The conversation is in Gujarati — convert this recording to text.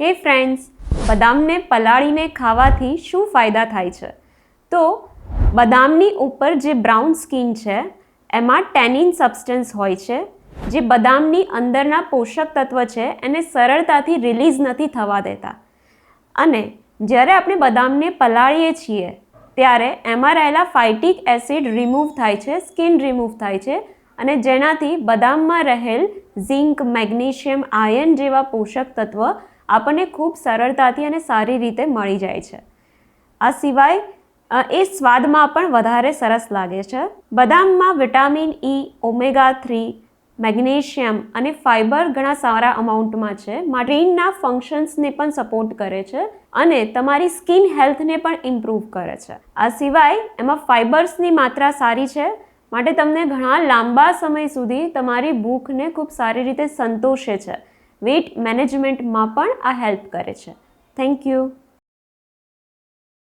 હે ફ્રેન્ડ્સ, બદામને પલાળીને ખાવાથી શું ફાયદા થાય છે? તો બદામની ઉપર જે બ્રાઉન સ્કિન છે એમાં ટેનિન સબસ્ટન્સ હોય છે, જે બદામની અંદરના પોષક તત્વ છે એને સરળતાથી રિલીઝ નથી થવા દેતા. અને જ્યારે આપણે બદામને પલાળીએ છીએ ત્યારે એમાં રહેલા ફાઇટિક એસિડ રિમૂવ થાય છે, સ્કિન રિમૂવ થાય છે, અને જેનાથી બદામમાં રહેલ ઝિંક, મેગ્નેશિયમ, આયર્ન જેવા પોષક તત્વ આપણને ખૂબ સરળતાથી અને સારી રીતે મળી જાય છે. આ સિવાય એ સ્વાદમાં પણ વધારે સરસ લાગે છે. બદામમાં વિટામિન ઈ, ઓમેગા-3, મેગ્નેશિયમ અને ફાઇબર ઘણા સારા અમાઉન્ટમાં છે, માટે બ્રેઇનના ફંક્શન્સને પણ સપોર્ટ કરે છે અને તમારી સ્કિન હેલ્થને પણ ઇમ્પ્રૂવ કરે છે. આ સિવાય એમાં ફાઇબર્સની માત્રા સારી છે, માટે તમને ઘણા લાંબા સમય સુધી તમારી ભૂખને ખૂબ સારી રીતે સંતોષે છે. વેઇટ મેનેજમેન્ટમાં પણ આ હેલ્પ કરે છે. Thank you.